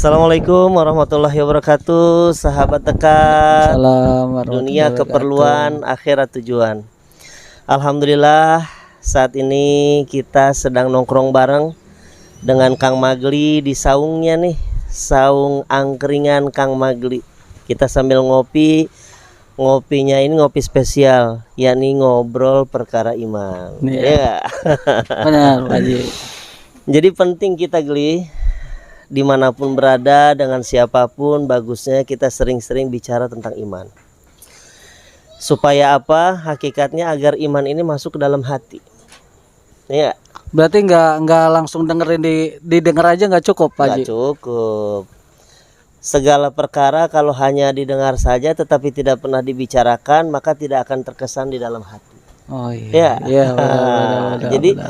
Assalamualaikum warahmatullahi wabarakatuh, sahabat dekat. Salam Dunia warahmatullahi keperluan, akhirat tujuan. Alhamdulillah, saat ini kita sedang nongkrong bareng dengan Kang Magli di saungnya nih, saung angkringan Kang Magli. Kita sambil ngopi, ngopinya ini ngopi spesial, yakni ngobrol perkara iman. Iya. Ya. Benar, Pak Haji. Jadi penting kita Gli, dimanapun berada dengan siapapun, bagusnya kita sering-sering bicara tentang iman. Supaya apa? Hakikatnya agar iman ini masuk ke dalam hati. Ya, Berarti nggak langsung dengerin didengar aja nggak cukup, Pak Haji. nggak cukup. Segala perkara kalau hanya didengar saja tetapi tidak pernah dibicarakan, maka tidak akan terkesan di dalam hati. Oh Ya. iya, benar. Jadi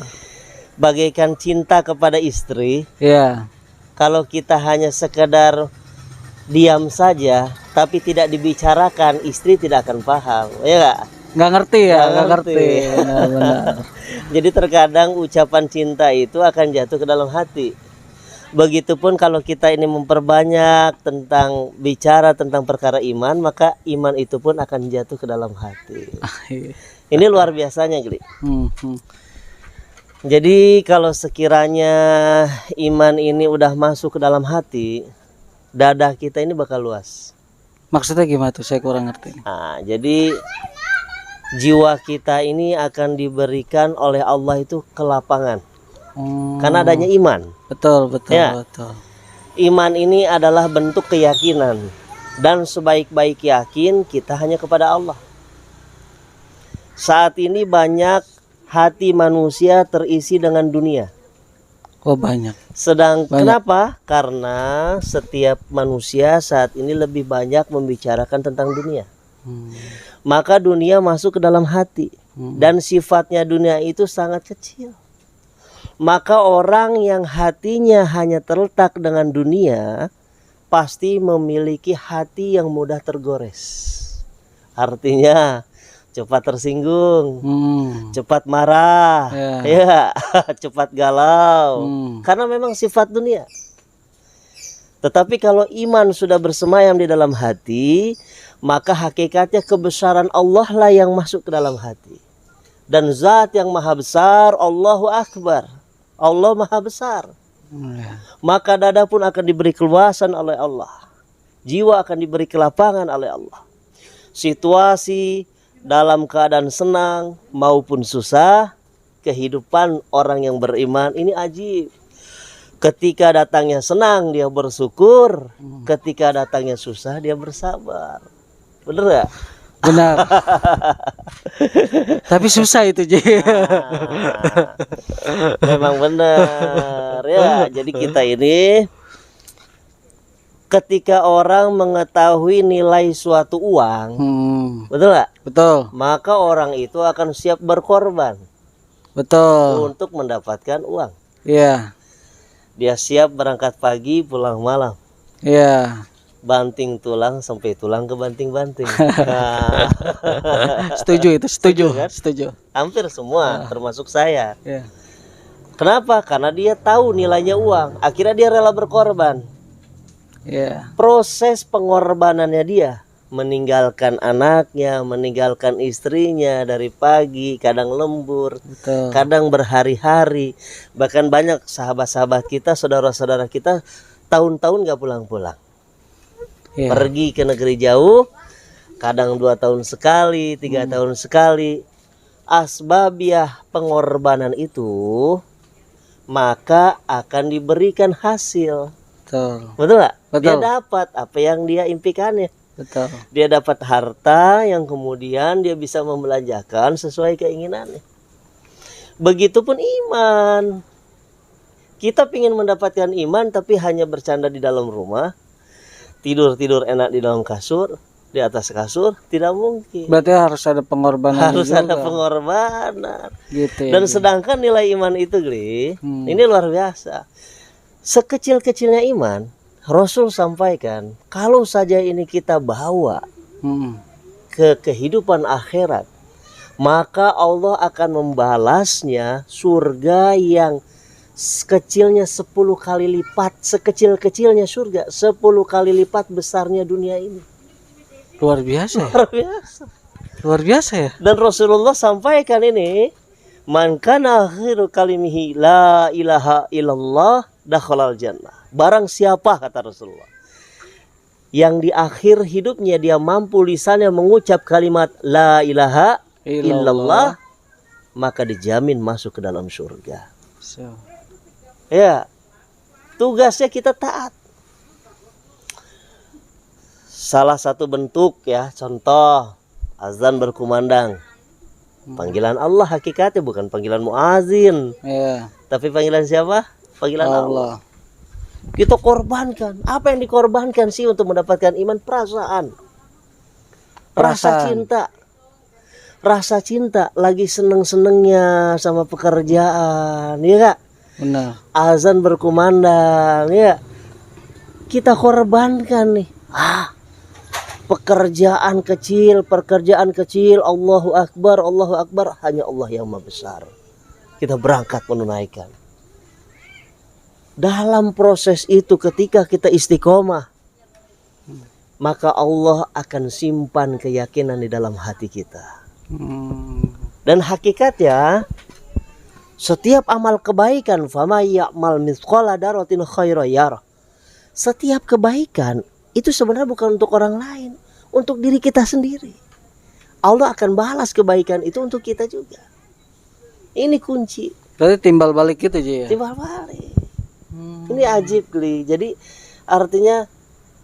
bagaikan cinta kepada istri, Iya. kalau kita hanya sekedar diam saja tapi tidak dibicarakan, istri tidak akan paham, ya Nggak ngerti ya, Nggak nggak ngerti. ngerti. Benar. Jadi terkadang ucapan cinta itu akan jatuh ke dalam hati. Begitupun kalau kita ini memperbanyak tentang bicara tentang perkara iman, maka iman itu pun akan jatuh ke dalam hati. Ini luar biasanya, Gli. Jadi kalau sekiranya iman ini udah masuk ke dalam hati, dada kita ini bakal luas. Maksudnya gimana tuh? Saya kurang ngerti. Nah, jadi jiwa kita ini akan diberikan oleh Allah itu kelapangan. Karena adanya iman. Betul. Ya. Betul. Iman ini adalah bentuk keyakinan. Dan sebaik-baik yakin kita hanya kepada Allah. Saat ini banyak hati manusia terisi dengan dunia. Oh banyak. Kenapa? Karena setiap manusia saat ini lebih banyak membicarakan tentang dunia. Maka dunia masuk ke dalam hati. Dan sifatnya dunia itu sangat kecil. Maka orang yang hatinya hanya terletak dengan dunia pasti memiliki hati yang mudah tergores. Artinya cepat tersinggung, cepat marah, ya, cepat galau, karena memang sifat dunia. Tetapi kalau iman sudah bersemayam di dalam hati, maka hakikatnya kebesaran Allah lah yang masuk ke dalam hati. Dan zat yang maha besar, Allahu Akbar, Allah maha besar. Maka dada pun akan diberi keluasan oleh Allah, jiwa akan diberi kelapangan oleh Allah. Situasi dalam keadaan senang maupun susah, kehidupan orang yang beriman ini ajib. Ketika datangnya senang dia bersyukur, ketika datangnya susah dia bersabar. Bener gak? Benar. Tapi susah itu, Ji. Memang benar ya. Jadi kita ini ketika orang mengetahui nilai suatu uang, betul gak? Betul. Maka orang itu akan siap berkorban. Betul. Untuk mendapatkan uang. Iya. Dia siap berangkat pagi pulang malam. Iya. Banting tulang sampai tulang ke banting-banting. Nah. Setuju itu, setuju Kan? Setuju. Hampir semua, termasuk saya. Iya. Kenapa? Karena dia tahu nilainya uang. Akhirnya dia rela berkorban. Iya. Proses pengorbanannya dia, meninggalkan anaknya, meninggalkan istrinya dari pagi, kadang lembur, Betul. kadang berhari-hari. Bahkan banyak sahabat-sahabat kita, saudara-saudara kita tahun-tahun gak pulang-pulang. Iya. Pergi ke negeri jauh, kadang 2 tahun sekali, 3 tahun sekali. Asbabiah pengorbanan itu maka akan diberikan hasil. Betul. Betul gak? Betul. Dia dapat apa yang dia impikannya. Betul. Dia dapat harta yang kemudian dia bisa membelanjakan sesuai keinginannya. Begitupun iman. Kita ingin mendapatkan iman tapi hanya bercanda di dalam rumah, tidur-tidur enak di dalam kasur, di atas kasur, tidak mungkin. Berarti harus ada pengorbanan. Harus juga. ada pengorbanan. Gitu ya. Dan sedangkan nilai iman itu, Gli, ini luar biasa. Sekecil-kecilnya iman, Rasul sampaikan, kalau saja ini kita bawa ke kehidupan akhirat, maka Allah akan membalasnya surga yang Kecilnya 10 kali lipat, sekecil-kecilnya surga 10 kali lipat besarnya dunia ini. Luar biasa ya? Luar biasa. Luar biasa ya? Dan Rasulullah sampaikan ini, man kana akhiru kalimihi la ilaha illallah dakhalal jannah. Barang siapa, kata Rasulullah, yang di akhir hidupnya dia mampu lisannya mengucap kalimat la ilaha illallah, maka dijamin masuk ke dalam surga. So. Ya, tugasnya kita taat. Salah satu bentuk ya, contoh azan berkumandang. Panggilan Allah hakikatnya bukan panggilan muazin. Ya. Tapi panggilan siapa? Panggilan Allah. Allah. Kita korbankan. Apa yang dikorbankan sih untuk mendapatkan iman? Perasaan. Rasa cinta. Rasa cinta. Lagi seneng-senengnya sama pekerjaan, ya Kak? Benar. Azan berkumandang, ya. Kita korbankan nih. Pekerjaan kecil, Allahu Akbar, hanya Allah yang Maha Besar. Kita berangkat menunaikan. Dalam proses itu ketika kita istiqomah, maka Allah akan simpan keyakinan di dalam hati kita. Dan hakikatnya setiap amal kebaikan, fama ya'mal mithqala dzarratin khairan yarah. Setiap kebaikan itu sebenarnya bukan untuk orang lain, untuk diri kita sendiri. Allah akan balas kebaikan itu untuk kita juga. Ini kunci. Berarti timbal balik gitu aja ya? Timbal balik. Ini ajib, Gli. Jadi artinya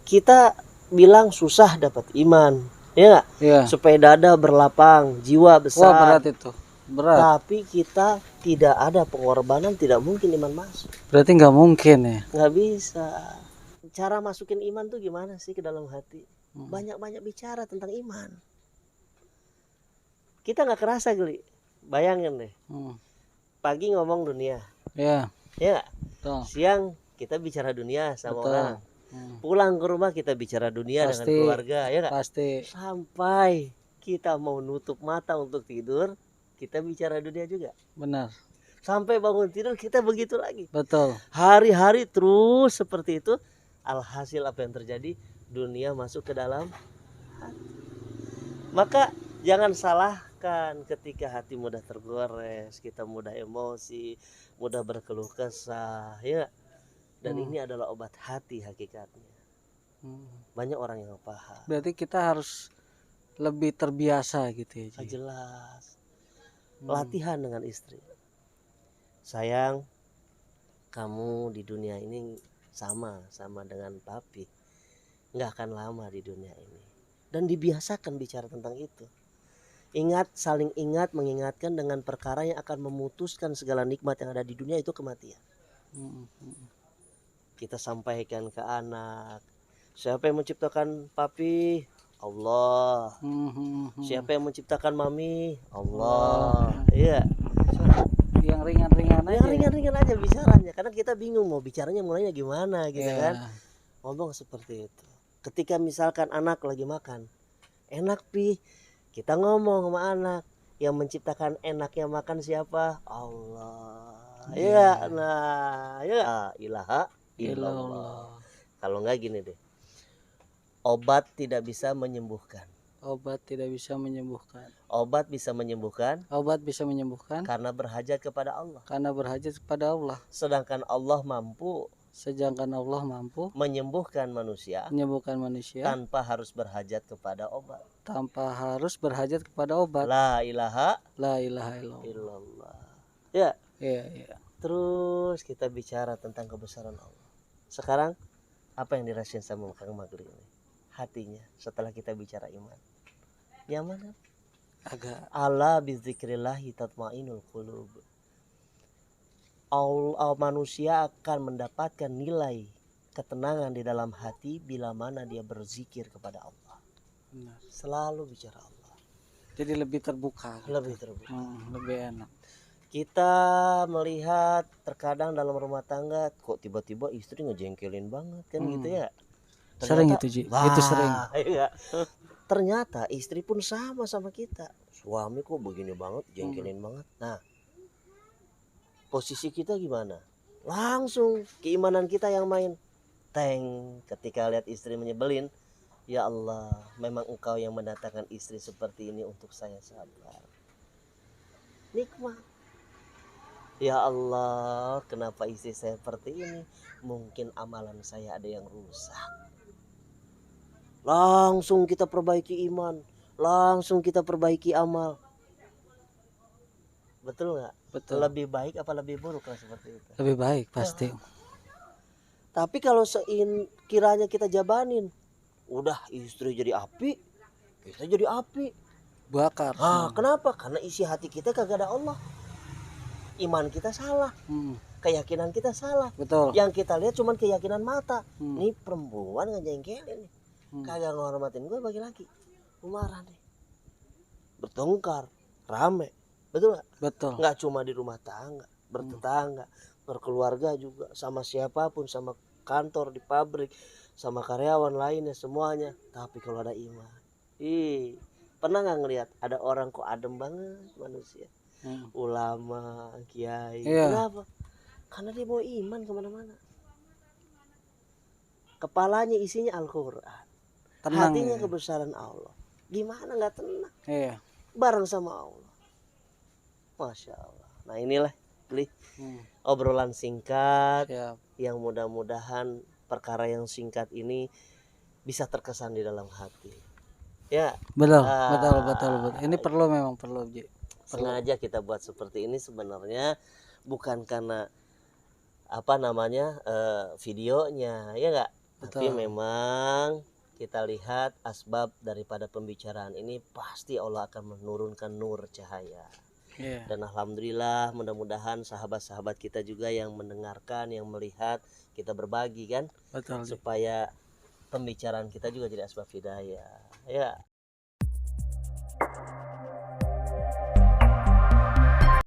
kita bilang susah dapat iman, ya nggak? Iya. Supaya dada berlapang, jiwa besar. Wah, berat itu. Berat. Tapi kita tidak ada pengorbanan, tidak mungkin iman masuk. Berarti nggak mungkin ya? Nggak bisa. Cara masukin iman tuh gimana sih ke dalam hati? Banyak-banyak bicara tentang iman. Kita nggak kerasa, Gli. Bayangin deh. Pagi ngomong dunia. Ya. Ya nggak? Betul. Siang kita bicara dunia sama Betul. orang. Pulang ke rumah kita bicara dunia Pasti. dengan keluarga, ya nggak? Pasti. Sampai kita mau nutup mata untuk tidur, kita bicara dunia juga. Benar. Sampai bangun tidur kita begitu lagi. Betul. Hari-hari terus seperti itu. Alhasil apa yang terjadi? Dunia masuk ke dalam hati. Maka jangan salahkan ketika hati mudah tergores, kita mudah emosi, mudah berkeluh kesah, ya. Dan ini adalah obat hati hakikatnya. Banyak orang yang paham. Berarti kita harus lebih terbiasa gitu ya, Ji? Jelas. Latihan dengan istri. Sayang, kamu di dunia ini sama dengan papi. Nggak akan lama di dunia ini. Dan dibiasakan bicara tentang itu. Ingat, saling ingat, mengingatkan dengan perkara yang akan memutuskan segala nikmat yang ada di dunia, itu kematian. Kita sampaikan ke anak, siapa yang menciptakan papi? Allah. Siapa yang menciptakan mami? Allah. Iya. Yang ringan-ringan aja. Yang ringan-ringan aja bicaranya, karena kita bingung mau bicaranya mulainya gimana gitu kan. Ngomong seperti itu. Ketika misalkan anak lagi makan, enak pi, kita ngomong sama anak, yang menciptakan enaknya makan siapa? Allah. Ya, nah, ya ilaha illallah. Kalau enggak gini deh, obat tidak bisa menyembuhkan. Obat tidak bisa menyembuhkan. Obat bisa menyembuhkan. Obat bisa menyembuhkan. Karena berhajat kepada Allah. Karena berhajat kepada Allah. Sedangkan Allah mampu. Sedangkan Allah mampu menyembuhkan manusia. Menyembuhkan manusia. Tanpa harus berhajat kepada obat. Tanpa harus berhajat kepada obat. La ilaha illallah. Ya. Iya. Terus kita bicara tentang kebesaran Allah. Sekarang apa yang dirasain sama Kang Magli ini? Hatinya setelah kita bicara iman. Nyaman kan? Agak. Ala bizikrillahi tatmainul qulub. Manusia akan mendapatkan nilai ketenangan di dalam hati bila mana dia berzikir kepada Allah. Benar. Selalu bicara Allah. Jadi lebih terbuka. Lebih terbuka. Lebih enak. Kita melihat terkadang dalam rumah tangga kok tiba-tiba istri ngejengkelin banget kan gitu ya. Ternyata, sering itu Ji. Itu sering. Iya. Ternyata istri pun sama kita. Suami kok begini banget, jengkelin banget. Nah, posisi kita gimana? langsung keimanan kita yang main. Teng, ketika lihat istri menyebelin, ya Allah, memang engkau yang mendatangkan istri seperti ini untuk saya sabar. Nikmat. Ya Allah, kenapa istri saya seperti ini? Mungkin amalan saya ada yang rusak. Langsung kita perbaiki iman, langsung kita perbaiki amal. Betul nggak? Betul. Lebih baik apa lebih buruk kalau seperti itu? Lebih baik pasti. Tapi kalau kiranya kita jabanin, udah istri jadi api, kita jadi api. Bakar. Kenapa? Karena isi hati kita kagak ada Allah. Iman kita salah, keyakinan kita salah. Betul. Yang kita lihat cuman keyakinan mata. Nih perempuan ngejengkelin nih, kagak ngormatin gue bagi laki. Gue marah nih, bertengkar, rame. Betul nggak? Betul. Nggak cuma di rumah tangga, bertetangga, berkeluarga juga, sama siapapun, sama kantor, di pabrik, sama karyawan lainnya, semuanya. Tapi kalau ada iman, pernah nggak ngelihat ada orang kok adem banget manusia? Ulama, kiai. Kenapa? Karena dia bawa iman kemana-mana. Kepalanya isinya Al-Quran, hatinya kebesaran Allah. Gimana nggak tenang? Bareng sama Allah. Masya Allah. Nah inilah obrolan singkat. Yang mudah-mudahan perkara yang singkat ini bisa terkesan di dalam hati. Ya. Betul. Ini memang perlu. Sengaja kita buat seperti ini sebenarnya bukan karena videonya, ya enggak? Tapi memang kita lihat asbab daripada pembicaraan ini, pasti Allah akan menurunkan nur cahaya. Dan alhamdulillah, mudah-mudahan sahabat-sahabat kita juga yang mendengarkan, yang melihat, kita berbagi kan. Supaya pembicaraan kita juga jadi asbab hidayah. Ya.